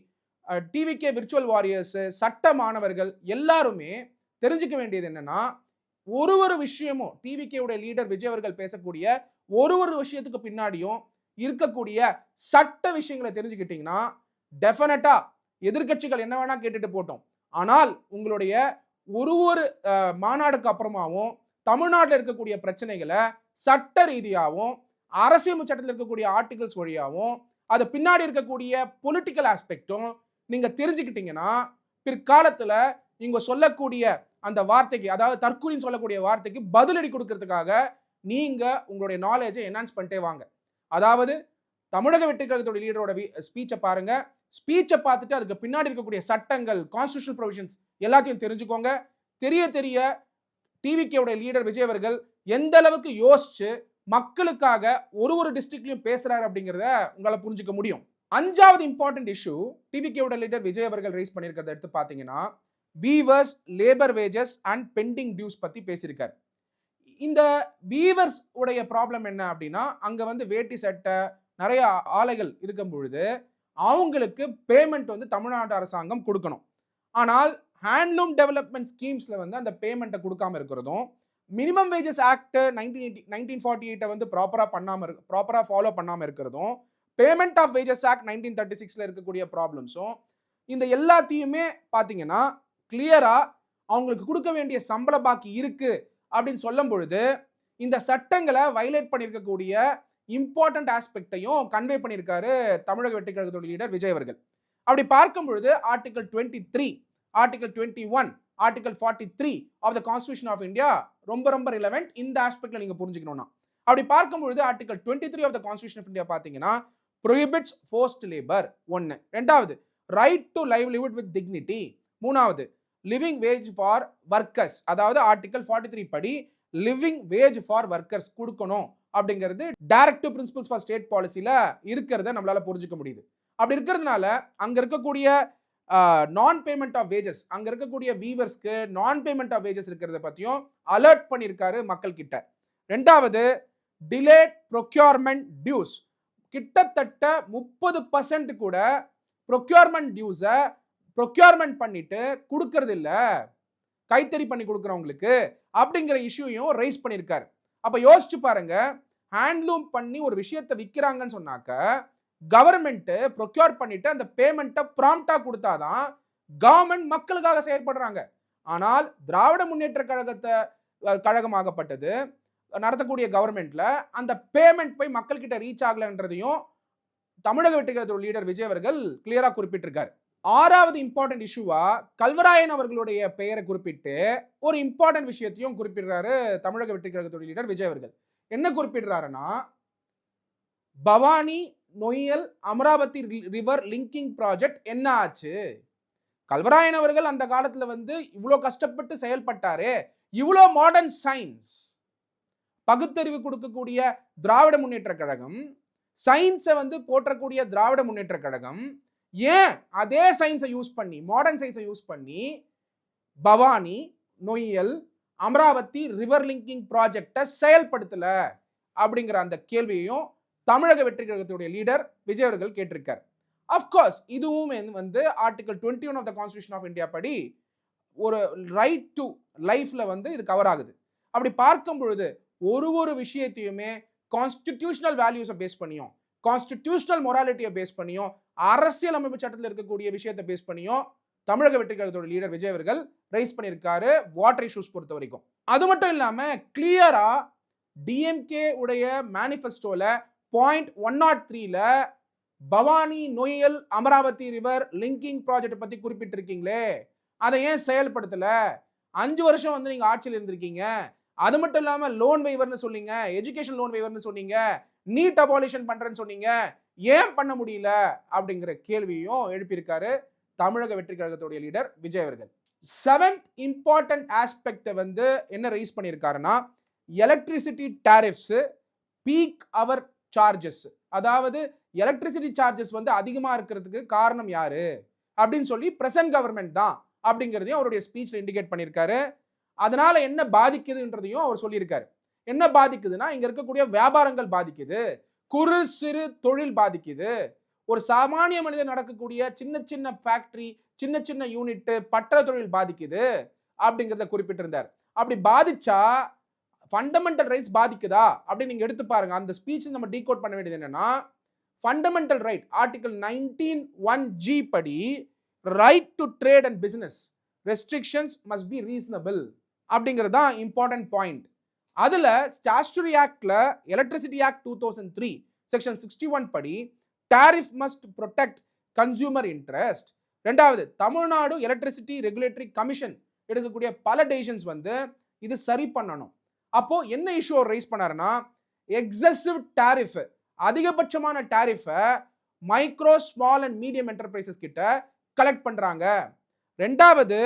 டிவிகே விர்ச்சுவல் வாரியர்ஸ், சட்ட மாணவர்கள் எல்லாருமே தெரிஞ்சுக்க வேண்டியது என்னன்னா, ஒரு விஷயமும் டிவிகே உடைய லீடர் விஜய் அவர்கள் பேசக்கூடிய ஒரு விஷயத்துக்கு பின்னாடியும் இருக்கக்கூடிய சட்ட விஷயங்களை தெரிஞ்சுக்கிட்டீங்கன்னா டெஃபினட்டா எதிர்கட்சிகள் என்ன வேணா கேட்டுட்டு போட்டோம், ஆனால் உங்களுடைய ஒரு மாநாடுக்கு அப்புறமாவும் தமிழ்நாட்டில் இருக்கக்கூடிய பிரச்சனைகளை சட்ட ரீதியாகவும் அரசியல் சட்டத்தில் இருக்கக்கூடிய ஆர்டிகல்ஸ் வழியாகவும் அது பின்னாடி இருக்கக்கூடிய பொலிட்டிக்கல் ஆஸ்பெக்டும் நீங்க தெரிஞ்சுக்கிட்டீங்கன்னா பிற்காலத்துல நீங்க சொல்லக்கூடிய அந்த வார்த்தைக்கு, அதாவது தற்கூரின்னு சொல்லக்கூடிய வார்த்தைக்கு பதிலடி கொடுக்கறதுக்காக நீங்க உங்களுடைய நாலேஜை என்ஹான்ஸ் பண்ணிட்டே வாங்க. அதாவது தமிழக வெற்றி கழகத்தோட லீடரோட ஸ்பீச்சை பாருங்க, ஸ்பீச்சை பார்த்துட்டு அதுக்கு பின்னாடி இருக்கக்கூடிய சட்டங்கள், கான்ஸ்டிடியூஷனல் ப்ரொவிஷன்ஸ் எல்லாத்தையும் தெரிஞ்சுக்கோங்க. தெரிய டிவிகேவுடைய லீடர் விஜய் அவர்கள் எந்த அளவுக்கு யோசிச்சு மக்களுக்காக ஒரு டிஸ்ட்ரிக்ட்லயும் பேசுறாரு அப்படிங்கிறத உங்களால புரிஞ்சுக்க முடியும். 5வது இம்பார்ட்டன்ட் இஷ்யூ டிவிகேவோட லீடர் விஜய் அவர்கள் ரைஸ் பண்ணியிருக்கிறத எடுத்து பார்த்தீங்கன்னா, weavers labour wages and pending dues பத்தி பேசியிருக்காரு. இந்த வீவர்ஸ் உடைய ப்ராப்ளம் என்ன அப்படின்னா, அங்க வந்து வேட்டி சட்டை நிறைய ஆலைகள் இருக்கும் பொழுது அவங்களுக்கு பேமெண்ட் வந்து தமிழ்நாடு அரசாங்கம் கொடுக்கணும். ஆனால் ஹேண்ட்லூம் டெவலப்மெண்ட் ஸ்கீம்ஸ்ல வந்து அந்த பேமெண்ட்டை கொடுக்காம இருக்கிறதும், மினிமம் வேஜஸ் ஆக்ட் 1948 வந்து ப்ராப்பரா ஃபாலோ பண்ணாம இருக்கிறதும், பேமெண்ட் ஆஃப் வேஜஸ் ஆக்ட் 1936ல இருக்கக்கூடிய ப்ராப்ளம்ஸும், இந்த எல்லாத்தையுமே பார்த்தீங்கன்னா கிளியரா அவங்களுக்கு கொடுக்க வேண்டிய சம்பள பாக்கி இருக்கு அப்படின்னு சொல்லும் பொழுது இந்த சட்டங்களை வயலேட் பண்ணியிருக்கக்கூடிய இம்பார்ட்டன்ட் ஆஸ்பெக்டையும் கன்வே பண்ணியிருக்காரு தமிழக வெற்றி கழகத்தோட லீடர் விஜய் அவர்கள். அப்படி பார்க்கும் பொழுது article 23, article 21, article 43 of the constitution of India ரொம்ப ரிலவென்ட் இந்த ஆஸ்பெக்ட்ல நீங்க புரிஞ்சுக்கணும்னா. அப்படி பார்க்கும் பொழுது article 23 of the constitution of India பாத்தீங்கன்னா prohibits forced labor. ஒன்னு. ரெண்டாவது right to livelihood with dignity. மூணாவது லிவிங் வேஜ் ஃபார் ஒர்க்கர்ஸ், அதாவது ஆர்டிகல் 43 படி லிவிங் வேஜ் ஃபார் ஒர்க்கர்ஸ் கொடுக்கணும் அப்படிங்கிறது டைரக்டிவ் பிரின்சிபல்ஸ் ஃபார் ஸ்டேட் பாலிசில இருக்கிறத நம்மளால புரிஞ்சுக்க முடியுது. அப்படி இருக்கிறதுனால அங்க இருக்கக்கூடிய நான் பேமெண்ட் ஆஃப் வேஜஸ், அங்க இருக்கக்கூடிய வீவர்ஸ்க்கு நான் பேமெண்ட் ஆஃப் வேஜஸ் இருக்கிறத பத்தியும் அலர்ட் பண்ணியிருக்காரு மக்கள் கிட்ட. ரெண்டாவது டிலேட் ப்ரொக்யூர்மெண்ட் டியூஸ். கிட்டத்தட்ட 30% கூட ப்ரொக்யூர்மெண்ட் டியூஸை ப்ரொக்யூர்மெண்ட் பண்ணிட்டு கொடுக்கறது இல்ல கைத்தறி பண்ணி கொடுக்குறவங்களுக்கு அப்படிங்கிற இஷ்யூயும் ரைஸ் பண்ணியிருக்காரு. அப்ப யோசிச்சு பாருங்க, ஹேண்ட்லூம் பண்ணி ஒரு விஷயத்தை விற்கிறாங்கன்னு சொன்னாக்க கவர்மெண்ட் ப்ரொக்யூர் பண்ணிட்டு அந்த பேமெண்ட்டை ப்ராம்ப்டா கொடுத்தாதான் கவர்மெண்ட் மக்களுக்காக செயல்படுறாங்க. ஆனால் திராவிட முன்னேற்ற கழகமாகப்பட்டது நடத்தக்கூடிய கவர்மெண்ட்ல அந்த பேமெண்ட் போய் மக்கள் கிட்ட ரீச் ஆகலன்றதையும் தமிழக வெற்றி கழகத்தோட லீடர் விஜய் அவர்கள் கிளியரா குறிப்பிட்டிருக்காரு. ஆறாவது இம்பார்ட்டன்ட் இஷ்யூவா கல்வராயன் அவர்களுடைய பெயரை குறிப்பிட்டு ஒரு இம்பார்ட்டன்ட் விஷயத்தையும் குறிப்பிடுறாரு தமிழக வெற்றி கழகத்தோட லீடர் விஜய் அவர்கள். என்ன குறிப்பிடுறாருன்னா, Bhavani Noyyal Amaravathi river linking project என்ன ஆச்சு? கல்வராயன் அவர்கள் அந்த காலத்துல இவ்வளவு கஷ்டப்பட்டு செயல்பட்டாரே, இவ்வளோ மாடர்ன் சயின்ஸ் பகுத்தறிவு கொடுக்கக்கூடிய திராவிட முன்னேற்ற கழகம், சயின்ஸை போற்றக்கூடிய திராவிட முன்னேற்ற கழகம் ஏன் அதே சயின்ஸை யூஸ் பண்ணி, மாடர்ன் சயின்ஸை யூஸ் பண்ணி பவானி நொய்யல் அமராவதி ரிவர் லிங்கிங் ப்ராஜெக்டை செயல்படுத்தல அப்படிங்கிற அந்த கேள்வியையும் தமிழக வெற்றி கழகத்துடைய லீடர் விஜய் அவர்கள் கேட்டிருக்கார். அஃப்கோர்ஸ் இதுவும் article 21 of the constitution of India படி ஒரு ரைட் டு லைஃப்ல இது கவர் ஆகுது. அப்படி பார்க்கும் பொழுது ஒரு விஷயத்தையுமே கான்ஸ்டிடியூஷனல் வேல்யூஸை பேஸ் பண்ணியும், கான்ஸ்டிடியூஷனல் மொராலிட்டியை பேஸ் பண்ணியும், அரசியல் அமைப்பு சட்டத்தில் இருக்கக்கூடிய விஷயத்தை பேஸ் பண்ணியும் தமிழக வெற்றி கழகத்தோட லீடர் விஜய் அவர்கள் ரைஸ் பண்ணியிருக்காரு வாட்டர் இஷ்யூஸ் பொறுத்த வரைக்கும். அது மட்டும் இல்லாம கிளியரா டிஎம்கே உடைய மேனிஃபெஸ்டோல பாயிண்ட் 103ல Bhavani Noyyal Amaravathi river linking project பத்தி குறிப்பிட்டிருக்கீங்களே, அதை ஏன் செயல்படுத்தல? 5 வருஷம் நீங்க ஆட்சியில் இருந்திருக்கீங்க. அது மட்டும் இல்லாம லோன் வெய்வர்னு சொன்னீங்க, எஜுகேஷன் லோன் வெய்வர்னு சொன்னீங்க, நீட் அபாலிஷன் பண்றேன்னு சொன்னீங்க, ஏன் பண்ண முடியல அப்படிங்கிற கேள்வியும் எழுப்பியிருக்காரு தமிழக வெற்றி கழகத்துடைய லீடர் விஜய் அவர்கள். 7th இம்பார்ட்டன்ட் ஆஸ்பெக்ட் என்ன ரைஸ் பண்ணியிருக்காருன்னா, எலக்ட்ரிசிட்டி டாரிஃப்ஸ் பீக் அவர் சார்ஜஸ், அதாவது எலக்ட்ரிசிட்டி சார்ஜஸ் அதிகமா இருக்கிறதுக்கு காரணம் யாரு அப்படின்னு சொல்லி பிரசன்ட் கவர்மெண்ட் தான் அப்படிங்கிறதையும் அவருடைய ஸ்பீச்ல இண்டிகேட் பண்ணியிருக்காரு. அதனால என்ன பாதிக்குதுன்றதையும் அவர் சொல்லியிருக்காரு. என்ன பாதிக்குதுன்னா, இங்க இருக்கக்கூடிய வியாபாரங்கள் பாதிக்குது, குறு சிறு தொழில் பாதிக்குது, ஒரு சாமானிய மனிதன் நடக்கக்கூடிய சின்ன சின்ன ஃபேக்டரி, சின்ன சின்ன யூனிட், பற்ற தொழில் பாதிக்குது அப்படிங்கிறத குறிப்பிட்டிருந்தார். அப்படி பாதிச்சா ஃபண்டமெண்டல் ரைட்ஸ் பாதிக்குதா அப்படின்னு நீங்க எடுத்து பாருங்க. அந்த ஸ்பீச் நம்ம டீகோட் பண்ண வேண்டியது என்னன்னா, ஃபண்டமெண்டல் ரைட் ஆர்டிகல் 19(1)G படி right to trade and business restrictions must be reasonable அப்படிங்கிறது தான் இம்பார்ட்டன்ட் பாயிண்ட். அதுல ஸ்டாச்சுட்டரி ஆக்ட்ல எலக்ட்ரிசிட்டி ஆக்ட் 2003 செக்ஷன் 61 படி tariff must protect consumer interest. ரெண்டாவது, தமிழ்நாடு எலக்ட்ரிசிட்டி ரெகுலேட்டரி கமிஷன் எடுக்கக்கூடிய பல டெசிஷன்ஸ் இது சரி பண்ணணும். அப்போ என்ன இஷ்யூ ரைஸ் பண்ணாருன்னா, எக்ஸசிவ் டாரிஃப், அதிகபட்சமான டாரிஃபை micro small and medium enterprises கிட்ட கலெக்ட் பண்றாங்க. ரெண்டாவது,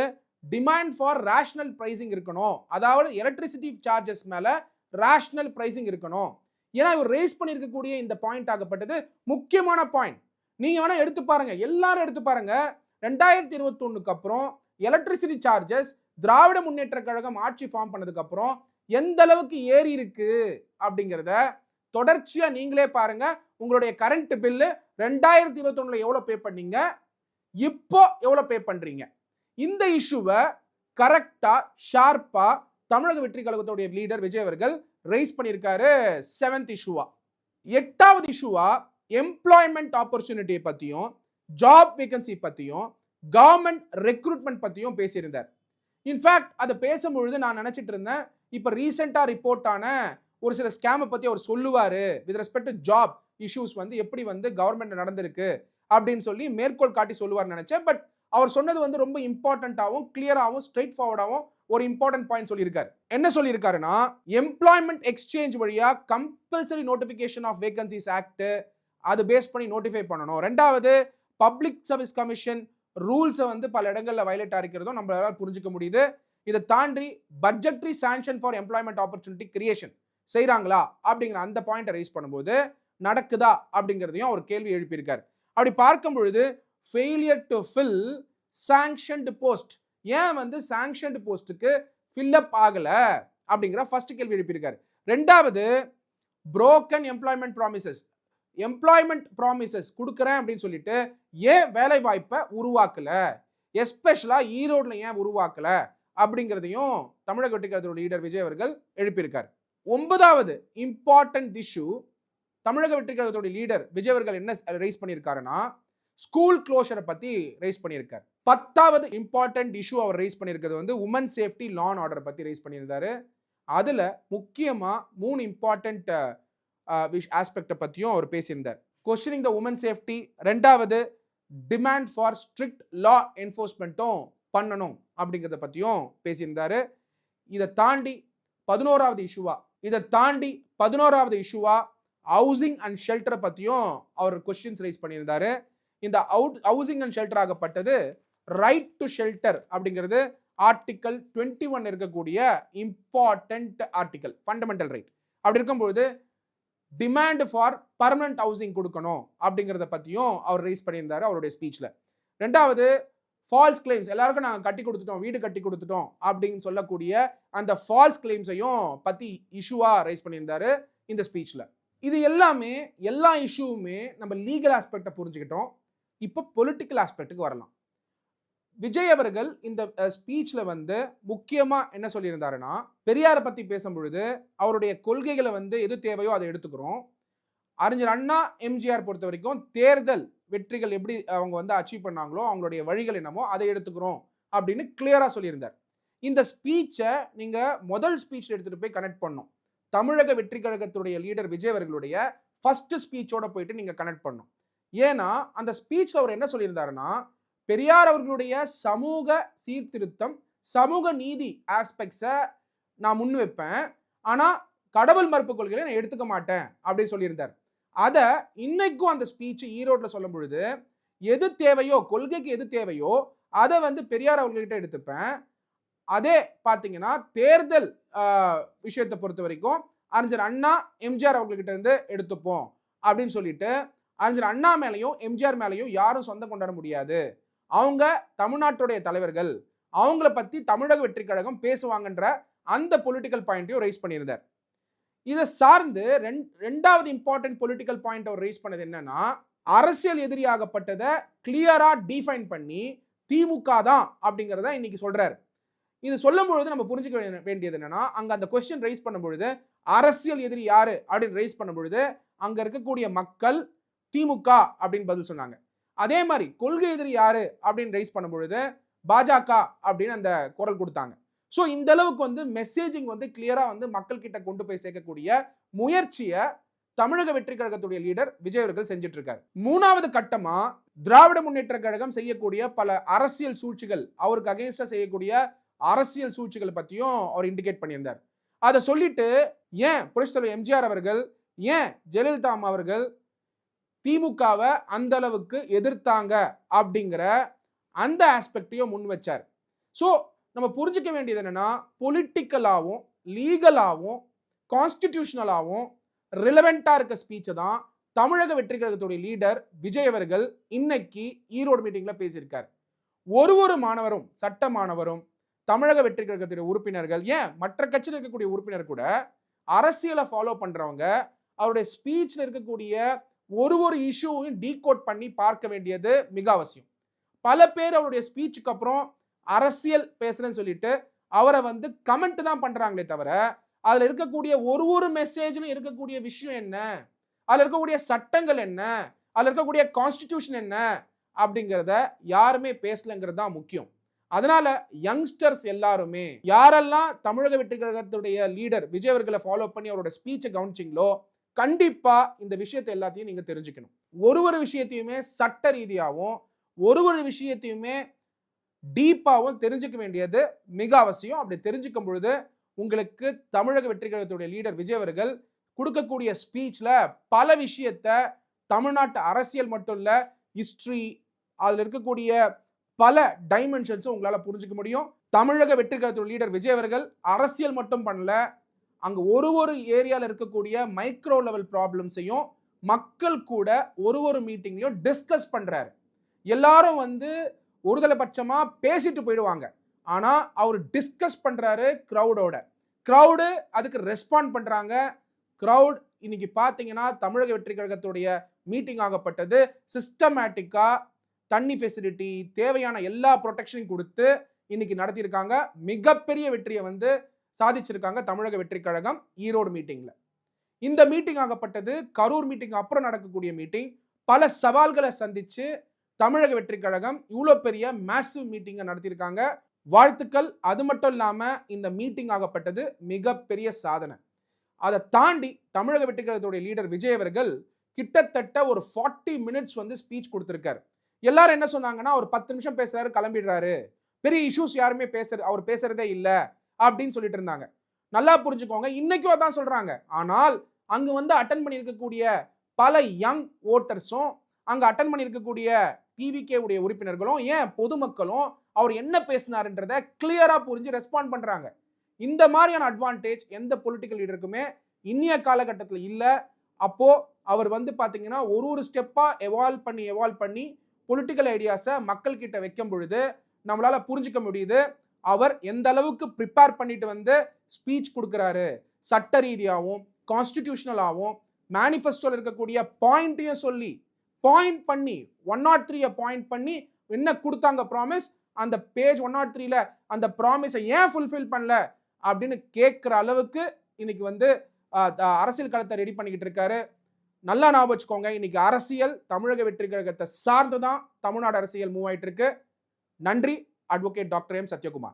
டிமாண்ட் ஃபார் ரேஷனல் பிரைசிங் இருக்கணும், அதாவது எலக்ட்ரிசிட்டி சார்ஜஸ் மேல ரேஷனல் பிரைசிங் இருக்கணும். ஏன்னா இவர் ரேஸ் பண்ணியிருக்கக்கூடிய இந்த பாயிண்ட் ஆகப்பட்டது முக்கியமான பாயிண்ட். நீங்க வேணா எடுத்து பாருங்க, எல்லாரும் எடுத்து பாருங்க. 2021க்கு அப்புறம் எலக்ட்ரிசிட்டி சார்ஜஸ் திராவிட முன்னேற்ற கழகம் ஆட்சி ஃபார்ம் பண்ணதுக்கு அப்புறம் எந்த அளவுக்கு ஏறி இருக்கு அப்படிங்கிறத தொடர்ச்சியா நீங்களே பாருங்க. உங்களுடைய கரண்ட் பில்லு 2021ல எவ்வளவு பே பண்ணீங்க, இப்போ எவ்வளவு பே பண்றீங்க. இந்த இஷ்யூவை கரெக்டா ஷார்ப்பா தமிழக வெற்றி கழகத்துடைய லீடர் விஜய் அவர்கள் ரைஸ் பண்ணியிருக்காரு 7th இஷ்யூவா. 8வது இஷ்யூவா எம்ப்ளாய்மெண்ட் ஆப்பர்ச்சுனிட்டியை பத்தியும், ஜாப் வேகன்சி பத்தியும், கவர்மெண்ட் ரெக்ரூட்மெண்ட் பத்தியும் பேசியிருந்தார். இன்ஃபேக்ட் அதை பேசும்பொழுது நான் நினைச்சிட்டு இருந்தேன், இப்ப ரீசெண்டா ரிப்போர்ட் ஆன ஒரு சில ஸ்கேமை பத்தி அவர் சொல்லுவாரு with respect to job issues எப்படி கவர்மெண்ட் நடந்திருக்கு அப்படின்னு சொல்லி மேற்கோள் காட்டி சொல்லுவார் நினைச்சேன். பட் அவர் சொன்னது ரொம்ப இம்பார்ட்டன்டாகவும் கிளியராகவும் ஸ்ட்ரெயிட் ஃபார்வர்டாகவும் ஒரு இம்பார்ட்டன்ட் பாயிண்ட் சொல்லியிருக்காரு. என்ன சொல்லியிருக்காருன்னா, எம்ப்ளாய்மெண்ட் எக்ஸ்சேஞ்ச் வழியா compulsory notification of vacancies act அது பேஸ் பண்ணி நோட்டிஃபை பண்ணணும். ரெண்டாவது, பப்ளிக் சர்வீஸ் கமிஷன் ரூல்ஸை பல இடங்களில் வயலேட் ஆகிக்கிறதும் நம்மளால புரிஞ்சுக்க முடியுது. இதை தாண்டி budgetary sanction for employment opportunity creation செய்யறாங்களா அப்படிங்கிற அந்த பாயிண்ட் ரைஸ் பண்ணும்போது நடக்குதா அப்படிங்கிறதையும் ஒரு கேள்வி எழுப்பியிருக்காரு. அப்படி பார்க்கும் பொழுது failure to fill sanctioned post, ஏன் சாங்ஷன்டு போஸ்ட்டுக்கு ஃபில் அப் ஆகல அப்படிங்கிற ஃபர்ஸ்ட் கேள்வி எழுப்பியிருக்காரு. ரெண்டாவது, புரோக்கன் எம்ப்ளாய்மெண்ட் ப்ராமிசஸ் கொடுக்குறேன் அப்படின்னு சொல்லிட்டு ஏன் வேலை வாய்ப்பை உருவாக்கல, எஸ்பெஷலா ஈரோடுல ஏன் உருவாக்கல அப்படிங்கிறதையும் தமிழக வெற்றிக் கழகத்தோட லீடர் விஜய் அவர்கள் எழுப்பியிருக்கார். 9வது இம்பார்ட்டன்ட் இஷ்யூ தமிழக வெற்றிக் கழகத்தோட லீடர் விஜய் அவர்கள் என்ன ரைஸ் பண்ணியிருக்காருன்னா, ஸ்கூல் க்ளோஷரை பத்தி ரைஸ் பண்ணியிருக்கார். 10வது இம்பார்ட்டன்ட் இஷ்யூ அவர் ரைஸ் பண்ணியிருக்கிறது வந்து women safety law and order பத்தி ரைஸ் பண்ணியிருந்தாரு. அதுல முக்கியமா 3 இம்பார்ட்டன்ட் ஆஸ்பெக்ட பத்தியும் அவர் பேசியிருந்தார். கொஸ்டினிங் த உமன் சேஃப்டி, 2வது டிமாண்ட் ஃபார் ஸ்ட்ரிக்ட் லா என்ஃபோர்ஸ்மெண்ட்டும் பண்ணணும் அப்படிங்கிறத பத்தியும் பேசியிருந்தாரு. இதை தாண்டி 11வது இஷ்யூவா ஹவுசிங் அண்ட் ஷெல்டரை பத்தியும் அவர் கொஸ்டின்ஸ் ரைஸ் பண்ணியிருந்தாரு. இந்த ஹவுசிங் அண்ட் ஷெல்டர் ஆகப்பட்டது ரைட் டு ஷெல்டர் அப்படிங்கிறது ஆர்டிகல் 21 இருக்கக்கூடிய இம்பார்ட்டன்ட் ஆர்டிகல், ஃபண்டமெண்டல் ரைட். அப்படி இருக்கும்போது டிமாண்ட் ஃபார் பர்மனன்ட் ஹவுசிங் கொடுக்கணும் அப்படிங்கிறத பத்தியும் அவர் ரைஸ் பண்ணியிருந்தாரு அவருடைய ஸ்பீச்ல. 2வது ஃபால்ஸ் கிளைம்ஸ், எல்லாருக்கும் நாங்கள் கட்டி கொடுத்துட்டோம், வீடு கட்டி கொடுத்துட்டோம் அப்படின்னு சொல்லக்கூடிய அந்த ஃபால்ஸ் கிளைம்ஸையும் பத்தி இஷ்யூவா ரைஸ் பண்ணியிருந்தாரு இந்த ஸ்பீச்ல. இது எல்லாமே எல்லா இஷ்யூவுமே நம்ம லீகல் ஆஸ்பெக்டை புரிஞ்சுக்கிட்டோம். இப்போ பொலிட்டிக்கல் ஆஸ்பெக்டுக்கு வரலாம். விஜய் அவர்கள் இந்த ஸ்பீச்ல வந்து முக்கியமா என்ன சொல்லியிருந்தாருன்னா, பெரியாரை பத்தி பேசும்பொழுது அவருடைய கொள்கைகளை வந்து எது தேவையோ அதை எடுத்துக்கிறோம். அறிஞர் அண்ணா எம்ஜிஆர் பொறுத்த வரைக்கும் தேர்தல் வெற்றிகள் எப்படி அவங்க வந்து அச்சீவ் பண்ணாங்களோ அவங்களுடைய வழிகள் என்னமோ அதை எடுத்துக்கிறோம் அப்படின்னு கிளியரா சொல்லியிருந்தார். இந்த ஸ்பீச்சை நீங்க முதல் ஸ்பீச்ல எடுத்துட்டு போய் கனெக்ட் பண்ணணும். தமிழக வெற்றி கழகத்துடைய லீடர் விஜய் அவர்களுடைய ஃபர்ஸ்ட் ஸ்பீச்சோட போயிட்டு நீங்க கனெக்ட் பண்ணணும். ஏன்னா அந்த ஸ்பீச்ல அவர் என்ன சொல்லியிருந்தாருன்னா, பெரியார் அவர்களுடைய சமூக சீர்திருத்தம், சமூக நீதி ஆஸ்பெக்ட்ஸை நான் முன் வைப்பேன், ஆனா கடவுள் மறுப்பு கொள்கையை நான் எடுத்துக்க மாட்டேன் அப்படின்னு சொல்லியிருந்தார். அதை இன்னைக்கும் அந்த ஸ்பீச் ஈரோட்ல சொல்லும் பொழுது எது தேவையோ, கொள்கைக்கு எது தேவையோ அதை வந்து பெரியார் அவர்கள்கிட்ட எடுத்துப்பேன். அதே பார்த்தீங்கன்னா தேர்தல் விஷயத்தை பொறுத்த வரைக்கும் அறிஞர் அண்ணா எம்ஜிஆர் அவர்கள்கிட்ட இருந்து எடுத்துப்போம் அப்படின்னு சொல்லிட்டு, அறிஞர் அண்ணா மேலையும் எம்ஜிஆர் மேலையும் யாரும் சொந்தம் கொண்டாட முடியாது, அவங்க தமிழ்நாட்டுடைய தலைவர்கள், அவங்கள பத்தி தமிழக வெற்றி கழகம் பேசுவாங்கன்ற அந்த பொலிட்டிக்கல் பாயிண்டையும் ரைஸ் பண்ணியிருந்தார். இதை சார்ந்து 2வது இம்பார்ட்டன்ட் பொலிட்டிக்கல் பாயிண்ட் அவர் ரைஸ் பண்ணது என்னன்னா, அரசியல் எதிரியாகப்பட்டதை கிளியரா டிஃபைன் பண்ணி திமுக தான் அப்படிங்கிறத இன்னைக்கு சொல்றாரு. இது சொல்லும் பொழுது நம்ம புரிஞ்சுக்க வேண்டியது என்னன்னா, அங்க அந்த கொஸ்டின் ரைஸ் பண்ணும் பொழுது அரசியல் எதிரி யாரு அப்படின்னு ரைஸ் பண்ணும் பொழுது அங்க இருக்கக்கூடிய மக்கள் திமுக அப்படின்னு பதில் சொன்னாங்க. அதே மாதிரி கொள்கை எதிரி யாரு அப்படின்னு ரைஸ் பண்ணும் பொழுது பாஜக அப்படின்னு அந்த குரல் கொடுத்தாங்க. ஸோ இந்த அளவுக்கு வந்து மெசேஜிங் வந்து கிளியரா வந்து மக்கள் கிட்ட கொண்டு போய் சேர்க்கக்கூடிய முயற்சியை தமிழக வெற்றி கழகத்துடைய லீடர் விஜய் அவர்கள் செஞ்சுட்டு இருக்காரு. 3வது கட்டமா திராவிட முன்னேற்ற கழகம் செய்யக்கூடிய பல அரசியல் சூழ்ச்சிகள், அவருக்கு அகைன்ஸ்டா செய்யக்கூடிய அரசியல் சூழ்ச்சிகளை பத்தியும் அவர் இண்டிகேட் பண்ணியிருந்தார். அதை சொல்லிட்டு ஏன் புரட்சித் தலைவர் எம்ஜிஆர் அவர்கள், ஏன் ஜெயலலிதா அம்மா அவர்கள் திமுகவை அந்த அளவுக்கு எதிர்த்தாங்க அப்படிங்கிற அந்த ஆஸ்பெக்டையும் முன் வச்சார். ஸோ நம்ம புரிஞ்சுக்க வேண்டியது என்னன்னா, பொலிட்டிக்கலாகவும் லீகலாகவும் கான்ஸ்டிடியூஷனலாகவும் ரிலவெண்டா இருக்க ஸ்பீச்சை தான் தமிழக வெற்றி கழகத்துடைய லீடர் விஜய் அவர்கள் இன்னைக்கு ஈரோடு மீட்டிங்ல பேசியிருக்காரு. ஒரு மாணவரும், சட்ட மாணவரும், தமிழக வெற்றி கழகத்துடைய உறுப்பினர்கள், ஏன் மற்ற கட்சியில் இருக்கக்கூடிய உறுப்பினர் கூட அரசியலை ஃபாலோ பண்றவங்க அவருடைய ஸ்பீச்ல இருக்கக்கூடிய ஒரு இஷ்யூவையும் டீகோட் பண்ணி பார்க்க வேண்டியது மிக அவசியம். பல பேர் அவருடைய ஸ்பீச்சுக்கு அப்புறம் அரசியல் பேசுறேன்னு சொல்லிட்டு அவரை வந்து கமெண்ட் தான் பண்றாங்களே தவிர, அதுல இருக்கக்கூடிய ஒரு மெசேஜ்ல இருக்கக்கூடிய விஷயம் என்ன, அதுல இருக்கக்கூடிய சட்டங்கள் என்ன, அதுல இருக்கக்கூடிய கான்ஸ்டிடியூஷன் என்ன அப்படிங்கிறத யாருமே பேசலங்கிறது தான் முக்கியம். அதனால யங்ஸ்டர்ஸ் எல்லாருமே, யாரெல்லாம் தமிழக வெற்றி கழகத்துடைய லீடர் விஜய் அவர்களை ஃபாலோ பண்ணி அவரோட ஸ்பீச்சை கவனிச்சிங்களோ, கண்டிப்பா இந்த விஷயத்தை எல்லாத்தையும் நீங்க தெரிஞ்சுக்கணும். ஒரு விஷயத்தையுமே சட்ட ரீதியாகவும் ஒரு விஷயத்தையுமே டீப்பாகவும் தெரிஞ்சுக்க வேண்டியது மிக அவசியம். அப்படி தெரிஞ்சுக்கும் பொழுது உங்களுக்கு தமிழக வெற்றி கழகத்துடைய லீடர் விஜய் அவர்கள் கொடுக்கக்கூடிய ஸ்பீச்ல பல விஷயத்தை, தமிழ்நாட்டு அரசியல் மட்டும் இல்ல, ஹிஸ்டரி, அதுல இருக்கக்கூடிய பல டைமென்ஷன்ஸும் உங்களால புரிஞ்சுக்க முடியும். தமிழக வெற்றி கழகத்துடைய லீடர் விஜய் அவர்கள் அரசியல் மட்டும் பண்ணல, அங்க ஒரு ஏரியால இருக்கக்கூடிய மைக்ரோ லெவல் ப்ராப்ளம்ஸையும் மக்கள் கூட ஒரு மீட்டிங்லயும் டிஸ்கஸ் பண்றாரு. எல்லாரும் வந்து ஒருதலைபட்சமா பேசிட்டு போயிடுவாங்க, ஆனா அவர் டிஸ்கஸ் பண்றாரு கிரௌடோட. கிரௌடு அதுக்கு ரெஸ்பாண்ட் பண்றாங்க. கிரௌட் இன்னைக்கு பாத்தீங்கன்னா தமிழக வெற்றி கழகத்துடைய மீட்டிங் ஆகப்பட்டது சிஸ்டமேட்டிக்கா தண்ணி ஃபெசிலிட்டி தேவையான எல்லா ப்ரொடெக்ஷனையும் கொடுத்து இன்னைக்கு நடத்தியிருக்காங்க. மிகப்பெரிய வெற்றியை வந்து சாதிச்சிருக்காங்க தமிழக வெற்றி கழகம் ஈரோடு மீட்டிங்ல. இந்த மீட்டிங் ஆகப்பட்டது கரூர் மீட்டிங் அப்புறம் நடக்கக்கூடிய மீட்டிங். பல சவால்களை சந்திச்சு தமிழக வெற்றி கழகம் இவ்வளோ பெரிய மேசிவ் மீட்டிங்கை நடத்தியிருக்காங்க. வாழ்த்துக்கள். அது மட்டும் இல்லாம இந்த மீட்டிங் ஆகப்பட்டது மிகப்பெரிய சாதனை. அதை தாண்டி தமிழக வெற்றி கழகத்துடைய லீடர் விஜய் அவர்கள் கிட்டத்தட்ட ஒரு 40 மினிட்ஸ் வந்து ஸ்பீச் கொடுத்திருக்காரு. எல்லாரும் என்ன சொன்னாங்கன்னா ஒரு 10 நிமிஷம் பேசுறாரு கிளம்பிடுறாரு, பெரிய இஷ்யூஸ் யாருமே அவர் பேசுறதே இல்ல அப்படின்னு சொல்லிட்டு இருந்தாங்க. நல்லா புரிஞ்சுக்கோங்க, இன்னைக்கும் அதான் சொல்றாங்க. ஆனால் அங்கு வந்து அட்டன் பண்ணி இருக்கக்கூடிய பல யங் ஓட்டர்ஸும் அங்க அட்டன் பண்ணி இருக்கக்கூடிய டிவிகே உடைய உறுப்பினர்களும் ஏன் பொதுமக்களும் அவர் என்ன பேசினாருன்றதை கிளியரா புரிஞ்சு ரெஸ்பாண்ட் பண்றாங்க. இந்த மாதிரியான அட்வான்டேஜ் எந்த பொலிட்டிக்கல் லீடருக்குமே இன்னிய காலகட்டத்தில் இல்ல. அப்போ அவர் வந்து பாத்தீங்கன்னா ஒரு ஸ்டெப்பா எவால்வ் பண்ணி பொலிட்டிக்கல் ஐடியாஸை மக்கள் கிட்ட வைக்கும் பொழுது நம்மளால புரிஞ்சுக்க முடியுது அவர் எந்த அளவுக்கு ப்ரிப்பேர் பண்ணிட்டு வந்து ஸ்பீச் கொடுக்கிறாரு. சட்ட ரீதியாகவும் கான்ஸ்டிடியூஷனலாகவும் மேனிஃபெஸ்டோல இருக்கக்கூடிய பாயிண்ட்டையும் சொல்லி பாயிண்ட் பண்ணி 103 பாயிண்ட் பண்ணி என்ன கொடுத்தாங்க ப்ராமிஸ், அந்த பேஜ் 103ல அந்த ப்ராமிஸை ஏன் ஃபுல்ஃபில் பண்ணல அப்படின்னு கேட்கிற அளவுக்கு இன்னைக்கு வந்து அரசியல் களத்தை ரெடி பண்ணிக்கிட்டு இருக்காரு. நல்லா ஞாபகம் வச்சுக்கோங்க, இன்னைக்கு அரசியல் தமிழக வெற்றி கழகத்தை சார்ந்துதான் தமிழ்நாடு அரசியல் மூவ் ஆயிட்டு இருக்கு. நன்றி. Advocate doctor M Sathyakumar.